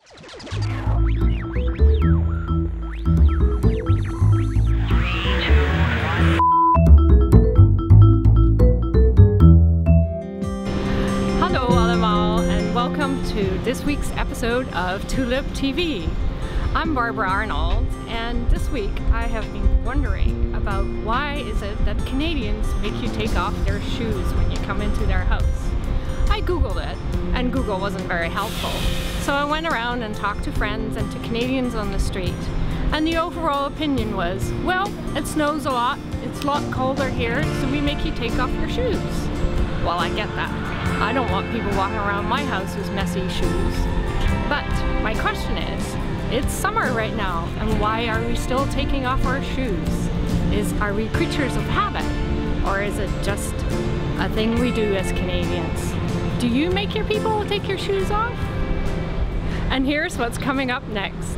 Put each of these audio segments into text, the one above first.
Hello allemaal and welcome to this week's episode of TulipTV. I'm Barbara Arnold, and this week I have been wondering about why is it that Canadians make you take off their shoes when you come into their house. I googled it and Google wasn't very helpful. So I went around and talked to friends and to Canadians on the street, and the overall opinion was, well, it snows a lot, it's a lot colder here, so we make you take off your shoes. Well, I get that. I don't want people walking around my house with messy shoes. But my question is, it's summer right now, and why are we still taking off our shoes? Are we creatures of habit, or is it just a thing we do as Canadians? Do you make your people take your shoes off? And here's what's coming up next.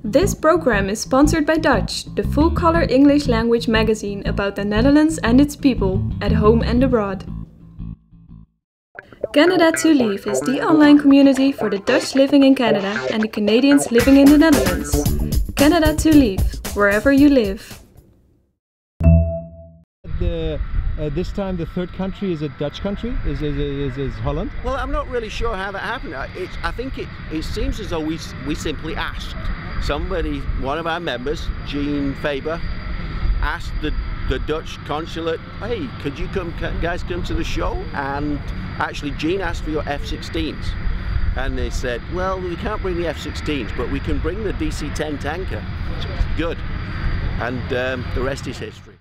This program is sponsored by Dutch, the full-color English language magazine about the Netherlands and its people, at home and abroad. Canada to Leave is the online community for the Dutch living in Canada and the Canadians living in the Netherlands. Canada to Leave, wherever you live. This time the third country is a Dutch country, is Holland? Well, I'm not really sure how that happened. I think it seems as though we simply asked. Somebody, one of our members, Faber, asked the Dutch consulate, hey, could you guys come to the show? And actually Jean asked for your F-16s. And they said, well, we can't bring the F-16s, but we can bring the DC-10 tanker. Good. And the rest is history.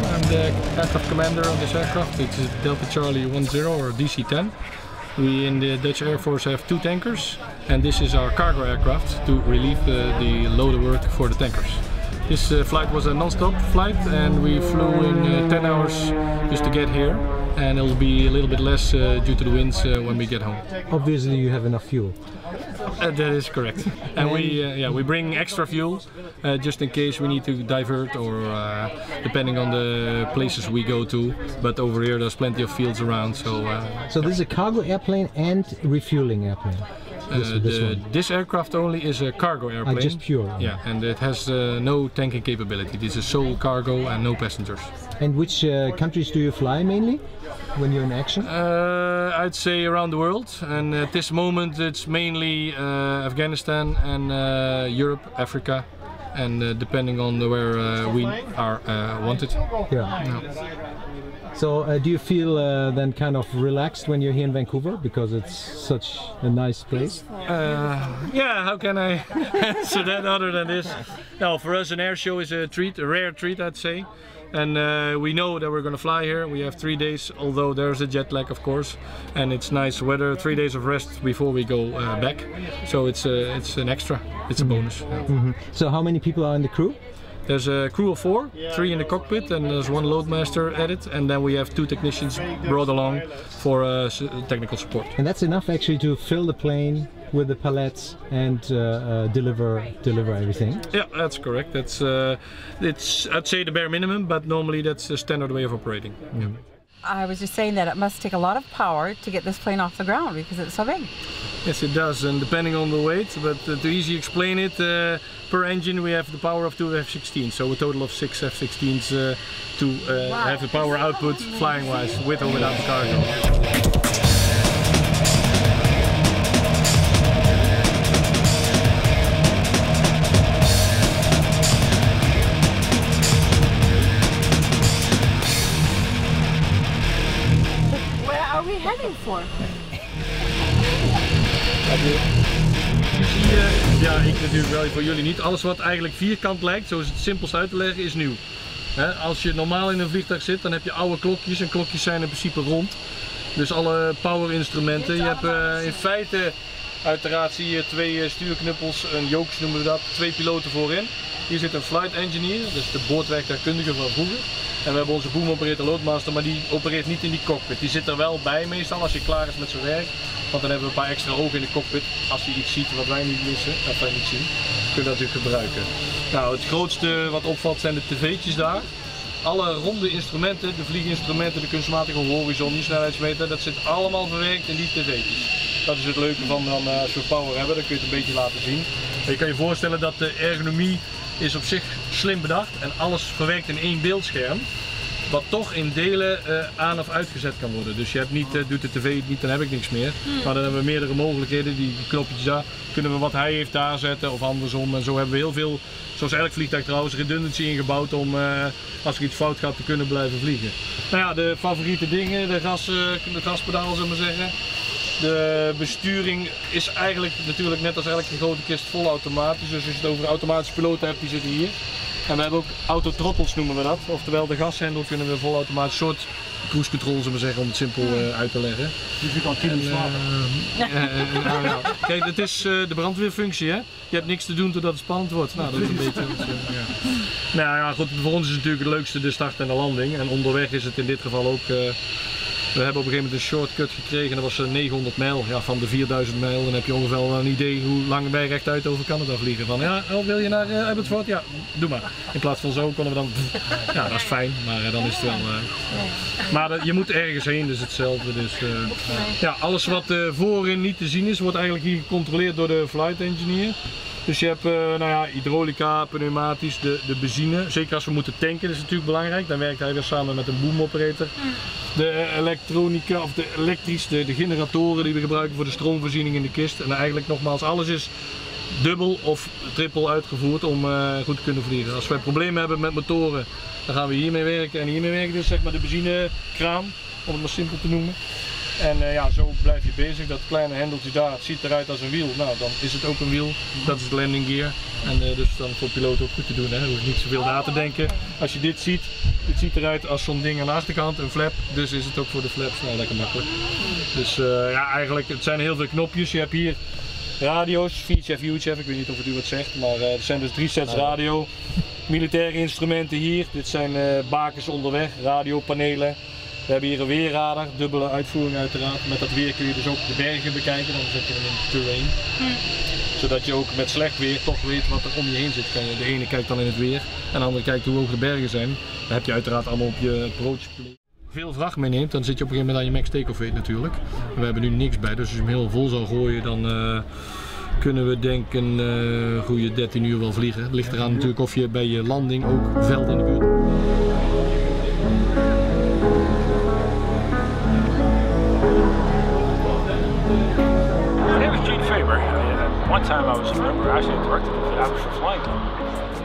I'm the aircraft commander of this aircraft. It's Delta Charlie 10 or DC-10. We in the Dutch Air Force have two tankers, and this is our cargo aircraft to relieve the load of work for the tankers. This flight was a non-stop flight, and we flew in 10 hours just to get here, and it'll be a little bit less due to the winds when we get home. Obviously you have enough fuel. That is correct. And we bring extra fuel just in case we need to divert, or depending on the places we go to. But over here there's plenty of fields around, so... So this is a cargo airplane and refueling airplane? This aircraft only is a cargo airplane. Just pure? Yeah, and it has no tanking capability. This is sole cargo and no passengers. And which countries do you fly mainly when you're in action? I'd say around the world, and at this moment it's mainly Afghanistan and Europe, Africa, and depending on where we are wanted. Yeah. So do you feel then kind of relaxed when you're here in Vancouver because it's such a nice place? Yeah, how can I answer that other than this? No, for us an air show is a treat, a rare treat I'd say. And we know that we're going to fly here. We have 3 days, although there's a jet lag of course. And it's nice weather, 3 days of rest before we go back. So it's an extra, it's a bonus. Mm-hmm. So how many people are in the crew? There's a crew of 4, 3 in the cockpit, and there's 1 loadmaster at it, and then we have 2 technicians brought along for technical support. And that's enough actually to fill the plane with the pallets and deliver everything. Yeah, that's correct. That's it's I'd say the bare minimum, but normally that's the standard way of operating. Yeah. I was just saying that it must take a lot of power to get this plane off the ground because it's so big. Yes, it does, and depending on the weight, but to easily explain it, per engine we have the power of 2 F-16, so a total of 6 F-16s to have the power output flying-wise, with or without the cargo. Where are we heading for? Ja, ik natuurlijk wel, voor jullie niet. Alles wat eigenlijk vierkant lijkt, zo is het simpelst uit te leggen, is nieuw. Als je normaal in een vliegtuig zit, dan heb je oude klokjes en klokjes zijn in principe rond. Dus alle power instrumenten. Je hebt in feite, uiteraard zie je 2 stuurknuppels, een jokes noemen we dat, 2 piloten voorin. Hier zit een flight engineer, dus de boordwerktuigkundige van vroeger. En we hebben onze boom operator loadmaster, maar die opereert niet in die cockpit. Die zit er wel bij meestal als je klaar is met zijn werk. Want dan hebben we een paar extra ogen in de cockpit. Als hij iets ziet wat wij niet missen, of wij niet zien, kunnen we dat natuurlijk gebruiken. Nou, het grootste wat opvalt zijn de tv'tjes daar. Alle ronde instrumenten, de vlieginstrumenten, de kunstmatige horizon, die snelheidsmeter, dat zit allemaal verwerkt in die tv'tjes. Dat is het leuke van als we power hebben, dan kun je het een beetje laten zien. Maar je kan je voorstellen dat de ergonomie is op zich slim bedacht en alles verwerkt in 1 beeldscherm. Wat toch in delen aan of uitgezet kan worden. Dus je hebt niet, doet de tv niet, dan heb ik niks meer. Maar dan hebben we meerdere mogelijkheden. Die knopjes daar, kunnen we wat hij heeft daar zetten of andersom. En zo hebben we heel veel, zoals elk vliegtuig trouwens, redundancy ingebouwd om als er iets fout gaat te kunnen blijven vliegen. Nou ja, de favoriete dingen, de gaspedaal zullen we maar zeggen. De besturing is eigenlijk natuurlijk net als elke grote kist vol automatisch. Dus als je het over automatische piloten hebt, die zitten hier. En we hebben ook autotrottels noemen we dat. Oftewel de gashendel kunnen we volautomatisch, soort cruise control zullen we zeggen om het simpel uit te leggen. Dus je kan 10 minuten slapen. Nou, kijk, het is de brandweerfunctie hè. Je hebt niks te doen totdat het spannend wordt. Nou, dat is een beetje ja. Nou ja, goed, voor ons is natuurlijk het leukste de start en de landing. En onderweg is het in dit geval ook... we hebben op een gegeven moment een shortcut gekregen, dat was 900 mijl. Ja, van de 4000 mijl, dan heb je ongeveer wel een idee hoe lang wij rechtuit over Canada vliegen. Van ja, wil je naar Abbotsford? Ja, doe maar. In plaats van zo konden we dan, ja dat is fijn, maar dan is het wel... Maar je moet ergens heen, dus hetzelfde. Dus, ja, alles wat voorin niet te zien is, wordt eigenlijk hier gecontroleerd door de flight engineer. Dus je hebt nou ja, hydraulica, pneumatisch, de benzine. Zeker als we moeten tanken, dat is natuurlijk belangrijk. Dan werkt hij weer samen met een boom operator. De elektronica, of de generatoren die we gebruiken voor de stroomvoorziening in de kist. En eigenlijk nogmaals, alles is dubbel of triple uitgevoerd om goed te kunnen vliegen. Als wij problemen hebben met motoren, dan gaan we hiermee werken en hiermee werken. Dus zeg maar de benzinekraan, om het maar simpel te noemen. En ja, zo blijf je bezig. Dat kleine hendeltje daar, het ziet eruit als een wiel. Nou, dan is het ook een wiel. Dat is het landing gear. En dus dan voor piloot ook goed te doen. Hè. Er hoeft niet zoveel na te denken. Als je dit ziet, het ziet eruit als zo'n ding aan de achterkant, een flap. Dus is het ook voor de flaps nou, lekker makkelijk. Dus ja, eigenlijk, het zijn heel veel knopjes. Je hebt hier radio's, VHF, UHF, ik weet niet of het u wat zegt. Maar er zijn dus 3 sets radio. Militaire instrumenten hier. Dit zijn bakens onderweg, radiopanelen. We hebben hier een weerradar, dubbele uitvoering uiteraard. Met dat weer kun je dus ook de bergen bekijken, dan zet je hem in het terrain. Zodat je ook met slecht weer toch weet wat er om je heen zit. De ene kijkt dan in het weer en de andere kijkt hoe hoog de bergen zijn. Dan heb je uiteraard allemaal op je broodje. Veel vracht meeneemt, dan zit je op een gegeven moment aan je max take-off weight natuurlijk. We hebben nu niks bij, dus als je hem heel vol zou gooien dan kunnen we denk een goede 13 uur wel vliegen. Het ligt eraan natuurlijk of je bij je landing ook veld in de buurt. My name is Faber. One time I was a member, actually a director of the Abbotsford Flying Club.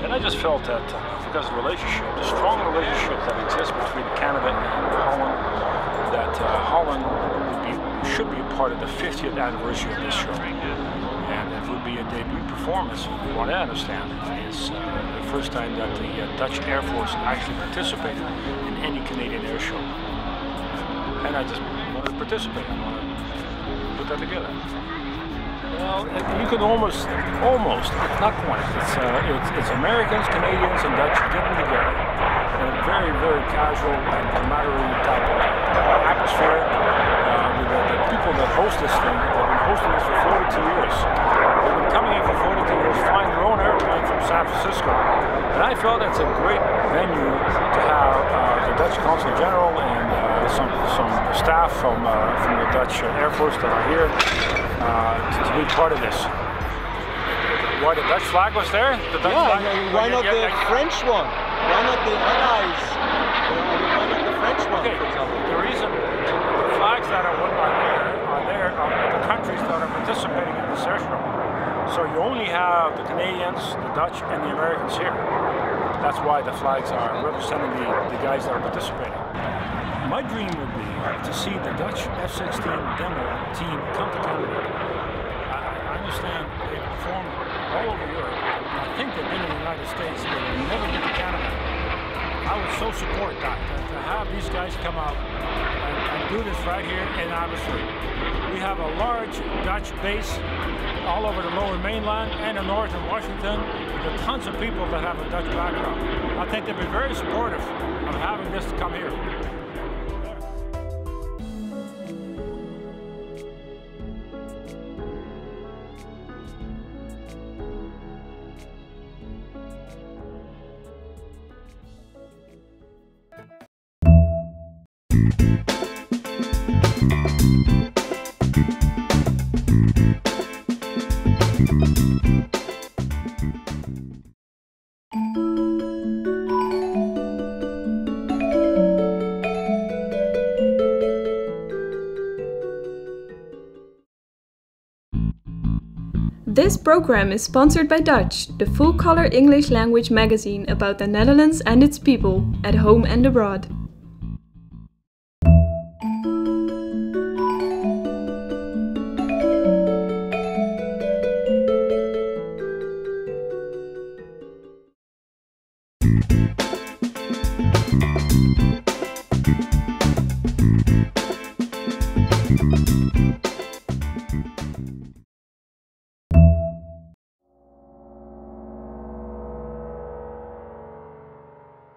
And I just felt that because of the relationship, the strong relationship that exists between Canada and Holland, that Holland should be a part of the 50th anniversary of this show. And it would be a debut performance, from what I understand, is the first time that the Dutch Air Force actually participated in any Canadian air show. And I just wanted to participate, I wanted to put that together. Well, you could almost, not quite. It's Americans, Canadians, and Dutch getting together in a very, very casual and camaraderie type of atmosphere. The people that host this thing, they've been hosting this for 42 years. They've been coming here for 42 years, flying their own airplane from San Francisco. And I felt that's a great venue to have the Dutch Consul General and some staff from the Dutch Air Force that are here to be part of this. Why the Dutch flag was there? The Dutch flag? Why not the French one? Why not the Allies? Why not the French one, for example? The reason the flags that are there are the countries that are participating in this air show. So you only have the Canadians, the Dutch, and the Americans here. That's why the flags are representing the guys that are participating. My dream would be to see the Dutch F-16 demo team come to Canada. I understand they've performed all over Europe. I think they've been in the United States, but they've never been to Canada. I would so support that, to have these guys come out and do this right here in Abbotsford. We have a large Dutch base all over the lower mainland and in northern Washington. There are tons of people that have a Dutch background. I think they'd be very supportive of having this come here. This program is sponsored by Dutch, the full-color English language magazine about the Netherlands and its people, at home and abroad.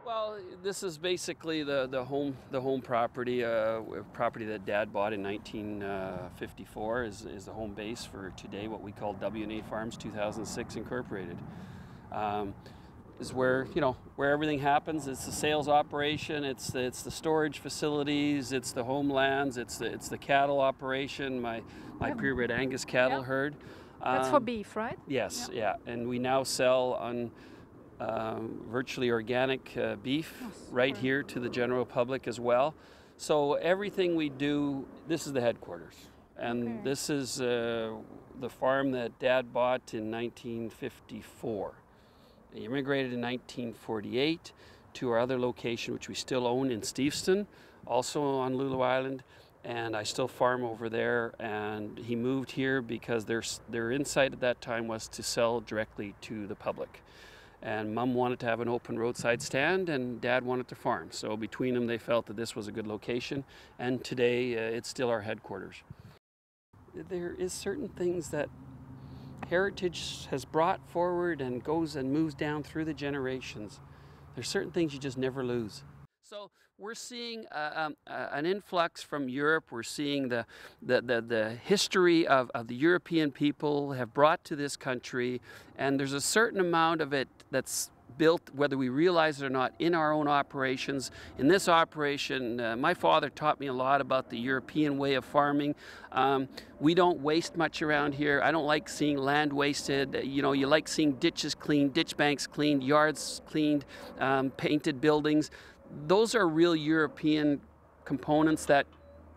Well, this is basically the home property, property that Dad bought in 1954 is the home base for today what we call W&A Farms 2006 Incorporated. Is where where everything happens. It's the sales operation. It's the storage facilities. It's the homelands. It's the cattle operation. My purebred Angus cattle herd. That's for beef, right? Yes, yeah, and we now sell on virtually organic beef right here to the general public as well. So everything we do, this is the headquarters, and this is the farm that Dad bought in 1954. He immigrated in 1948 to our other location, which we still own in Steveston, also on Lulu Island, and I still farm over there. And he moved here because their insight at that time was to sell directly to the public. And Mom wanted to have an open roadside stand, and Dad wanted to farm. So between them, they felt that this was a good location, and today it's still our headquarters. There is certain things that heritage has brought forward and goes and moves down through the generations. There's certain things you just never lose. So we're seeing an influx from Europe. We're seeing the history of the European people have brought to this country, and there's a certain amount of it that's built, whether we realize it or not, in our own operations. In this operation, my father taught me a lot about the European way of farming. We don't waste much around here. I don't like seeing land wasted. You like seeing ditches cleaned, ditch banks cleaned, yards cleaned, painted buildings. Those are real European components that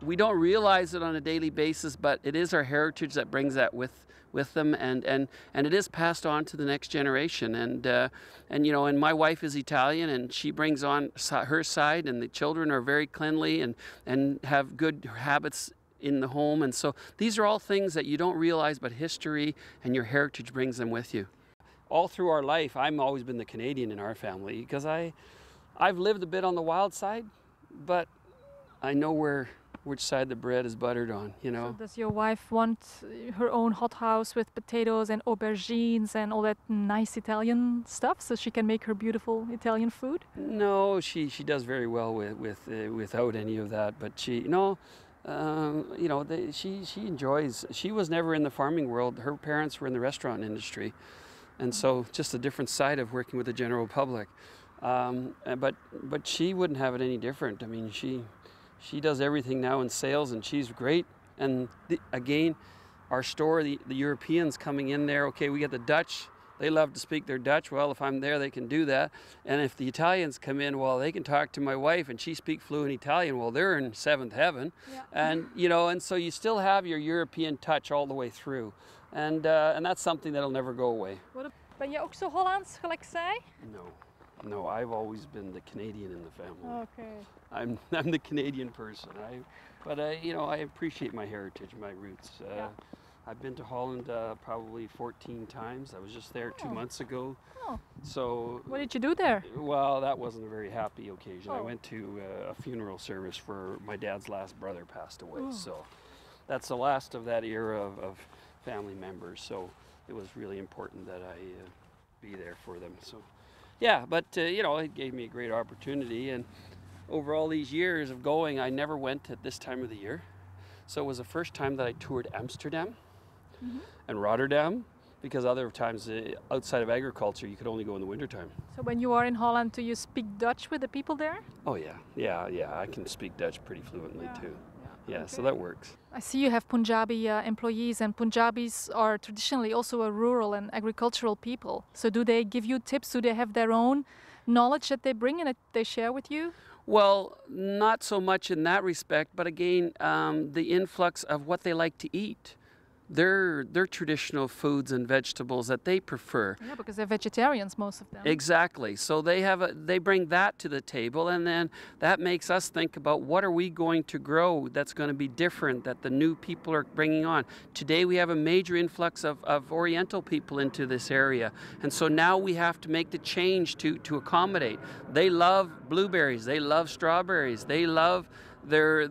we don't realize it on a daily basis, but it is our heritage that brings that with with them, and it is passed on to the next generation. And you know, and my wife is Italian, and she brings on her side, and the children are very cleanly and have good habits in the home. And so these are all things that you don't realize, but history and your heritage brings them with you. All through our life, I've always been the Canadian in our family, because I've lived a bit on the wild side, but I know which side the bread is buttered on, you know. So does your wife want her own hothouse with potatoes and aubergines and all that nice Italian stuff, so she can make her beautiful Italian food? No, she does very well without any of that, but you know, she enjoys. She was never in the farming world. Her parents were in the restaurant industry, and so just a different side of working with the general public. But she wouldn't have it any different. I mean, she does everything now in sales, and she's great. And again, our store, the Europeans coming in there. Okay, we get the Dutch. They love to speak their Dutch. Well, if I'm there, they can do that. And if the Italians come in, well, they can talk to my wife, and she speaks fluent Italian. Well, they're in seventh heaven. Yeah. And you know, and so you still have your European touch all the way through, and that's something that'll never go away. Ben je ook zo Hollands, gelijk zij? No, I've always been the Canadian in the family. Okay. I'm the Canadian person. But you know, I appreciate my heritage, my roots. Yeah. I've been to Holland probably 14 times. I was just there 2 months ago. Oh. So. What did you do there? Well, that wasn't a very happy occasion. Oh. I went to a funeral service for my dad's last brother passed away. Oh. So that's the last of that era of family members. So it was really important that I be there for them. So yeah, but you know, it gave me a great opportunity. And over all these years of going, I never went at this time of the year. So it was the first time that I toured Amsterdam. Mm-hmm. And Rotterdam, because other times outside of agriculture you could only go in the wintertime. So when you are in Holland, do you speak Dutch with the people there? Oh yeah, I can speak Dutch pretty fluently too. Yeah, okay. So that works. I see you have Punjabi employees, and Punjabis are traditionally also a rural and agricultural people. So do they give you tips? Do they have their own knowledge that they bring and that they share with you? Well, not so much in that respect, but again, the influx of what they like to eat. Their traditional foods and vegetables that they prefer. Yeah, because they're vegetarians, most of them. Exactly. So they bring that to the table, and then that makes us think about what are we going to grow that's going to be different, that the new people are bringing on. Today we have a major influx of Oriental people into this area, and so now we have to make the change to accommodate. They love blueberries, they love strawberries, they love their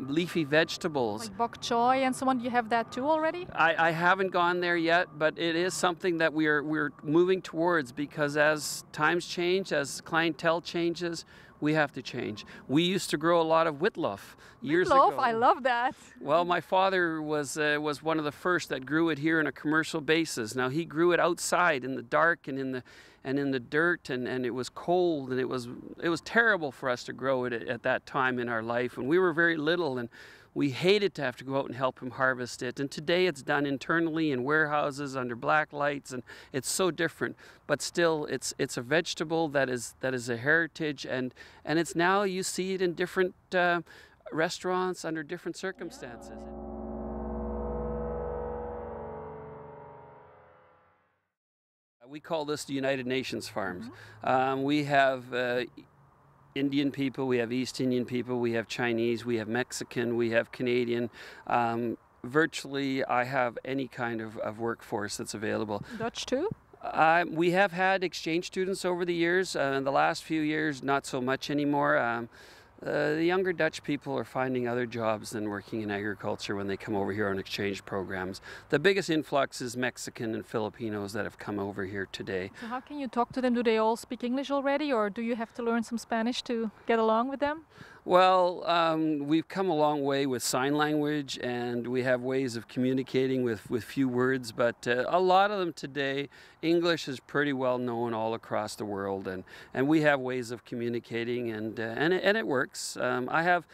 leafy vegetables. Like bok choy and so on. Do you have that too already? I haven't gone there yet, but it is something that we're moving towards, because as times change, as clientele changes, we have to change. We used to grow a lot of whitloaf years ago. Whitloaf, I love that. Well, my father was one of the first that grew it here on a commercial basis. Now he grew it outside in the dark and in the dirt, and it was cold, and it was terrible for us to grow it at that time in our life. And we were very little, and we hated to have to go out and help him harvest it. And today it's done internally in warehouses under black lights, and it's so different. But still, it's a vegetable that is a heritage, and it's now you see it in different restaurants under different circumstances. We call this the United Nations Farms. Mm-hmm. We have Indian people, we have East Indian people, we have Chinese, we have Mexican, we have Canadian. Virtually, I have any kind of workforce that's available. Dutch too? We have had exchange students over the years. In the last few years, not so much anymore. The younger Dutch people are finding other jobs than working in agriculture when they come over here on exchange programs. The biggest influx is Mexican and Filipinos that have come over here today. So how can you talk to them? Do they all speak English already, or do you have to learn some Spanish to get along with them? Well, we've come a long way with sign language, and we have ways of communicating with few words, but a lot of them today, English is pretty well known all across the world, and we have ways of communicating, and it works. I have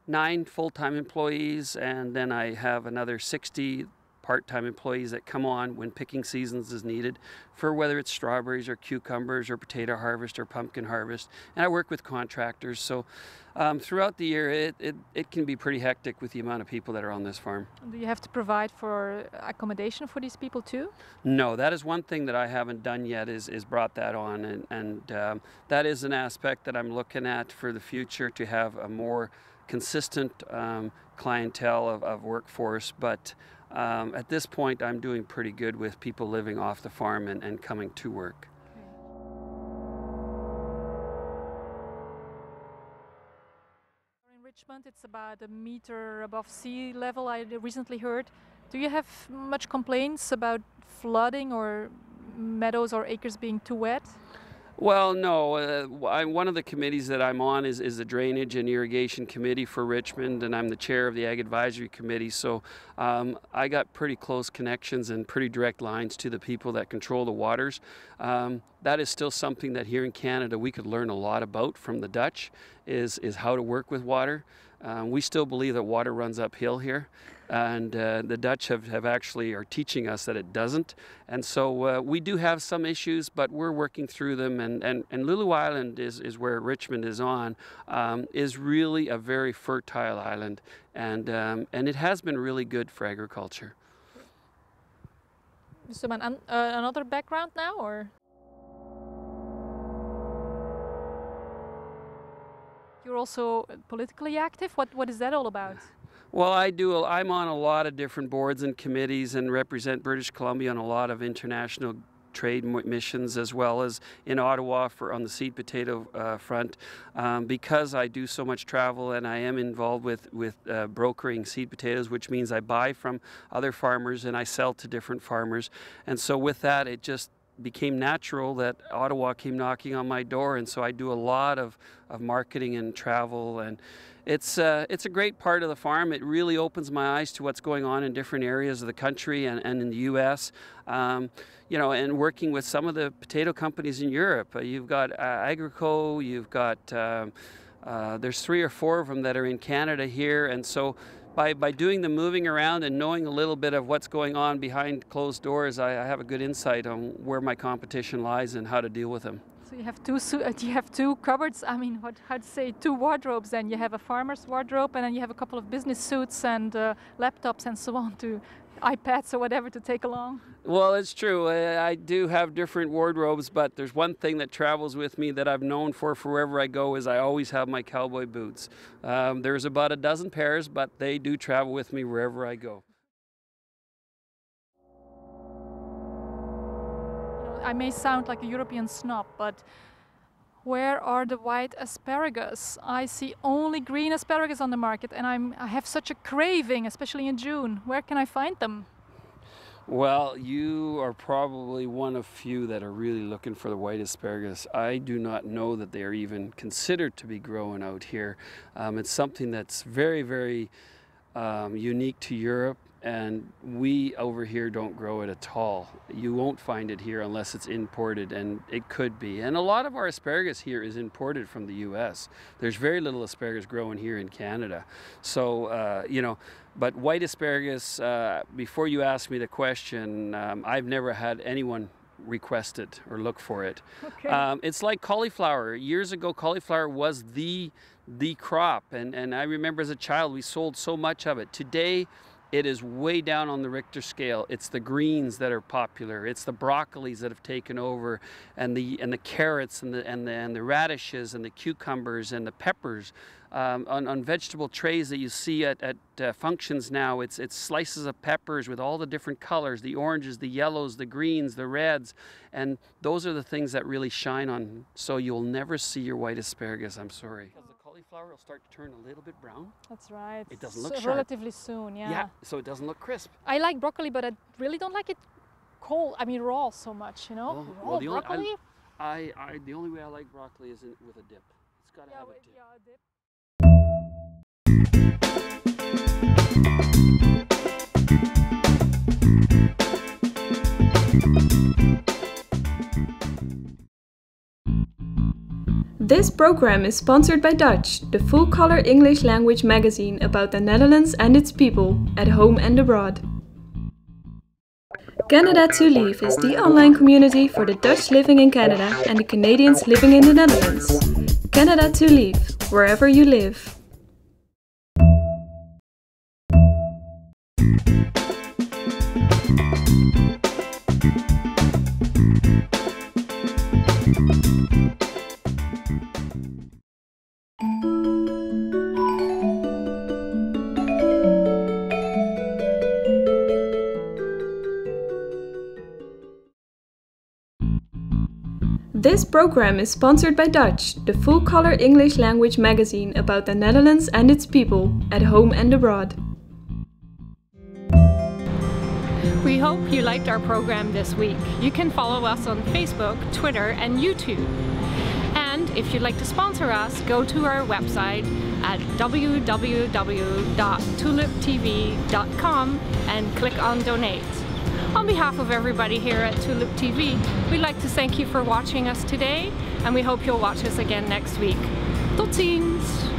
9 full-time employees, and then I have another 60 part-time employees that come on when picking seasons is needed for whether it's strawberries or cucumbers or potato harvest or pumpkin harvest. And I work with contractors, so throughout the year it can be pretty hectic with the amount of people that are on this farm. Do you have to provide for accommodation for these people too? No, that is one thing that I haven't done yet, is brought that on, and that is an aspect that I'm looking at for the future, to have a more consistent clientele of workforce, but at this point I'm doing pretty good with people living off the farm and coming to work. In Richmond it's about a meter above sea level, I recently heard. Do you have much complaints about flooding or meadows or acres being too wet? Well, no. One of the committees that I'm on is the Drainage and Irrigation Committee for Richmond, and I'm the chair of the Ag Advisory Committee, so I got pretty close connections and pretty direct lines to the people that control the waters. That is still something that here in Canada we could learn a lot about from the Dutch, is how to work with water. We still believe that water runs uphill here, and the Dutch have actually are teaching us that it doesn't. And so we do have some issues, but we're working through them. And Lulu Island is where Richmond is on, is really a very fertile island, and it has been really good for agriculture. So another background now, or? You're also politically active. What is that all about? Well, I'm on a lot of different boards and committees and represent British Columbia on a lot of international trade missions, as well as in Ottawa on the seed potato front. Because I do so much travel and I am involved with brokering seed potatoes, which means I buy from other farmers and I sell to different farmers. And so with that, it just became natural that Ottawa came knocking on my door, and so I do a lot of marketing and travel, and it's a great part of the farm. It really opens my eyes to what's going on in different areas of the country and in the U.S. You know, and working with some of the potato companies in Europe. You've got Agrico, you've got there's 3 or 4 of them that are in Canada here, and so by doing the moving around and knowing a little bit of what's going on behind closed doors, I have a good insight on where my competition lies and how to deal with them. So you have two cupboards. I mean, how to say, 2 wardrobes. Then you have a farmer's wardrobe, and then you have a couple of business suits and laptops and so on, to iPads or whatever to take along. Well, it's true. I do have different wardrobes, but there's one thing that travels with me that I've known for wherever I go, is I always have my cowboy boots. There's about a dozen pairs, but they do travel with me wherever I go. I may sound like a European snob, but where are the white asparagus? I see only green asparagus on the market, and I have such a craving, especially in June. Where can I find them? Well, you are probably one of few that are really looking for the white asparagus. I do not know that they are even considered to be growing out here. It's something that's very, very unique to Europe, and we over here don't grow it at all. You won't find it here unless it's imported, and it could be. And a lot of our asparagus here is imported from the US. There's very little asparagus growing here in Canada. So, you know, but white asparagus, before you ask me the question, I've never had anyone request it or look for it. Okay. It's like cauliflower. Years ago, cauliflower was the crop, and I remember as a child we sold so much of it. Today it is way down on the Richter scale. It's the greens that are popular. It's the broccolis that have taken over, and the carrots and the radishes and the cucumbers and the peppers. On vegetable trays that you see at functions now, it's slices of peppers with all the different colors, the oranges, the yellows, the greens, the reds, and those are the things that really shine on. So you'll never see your white asparagus, I'm sorry. Because the cauliflower will start to turn a little bit brown. That's right. It doesn't look sharp. Relatively soon, yeah. Yeah, so it doesn't look crisp. I like broccoli, but I really don't like it cold, I mean raw so much, you know? Raw broccoli? The only way I like broccoli is with a dip. It's got to have a dip. Yeah, a dip. This program is sponsored by Dutch, the full-color English language magazine about the Netherlands and its people, at home and abroad. Canada to Leave is the online community for the Dutch living in Canada and the Canadians living in the Netherlands. Canada to Leave, wherever you live. This program is sponsored by Dutch, the full-color English language magazine about the Netherlands and its people, at home and abroad. We hope you liked our program this week. You can follow us on Facebook, Twitter and YouTube. And if you'd like to sponsor us, go to our website at www.tuliptv.com and click on Donate. On behalf of everybody here at Tulip TV, we'd like to thank you for watching us today, and we hope you'll watch us again next week. Tot ziens!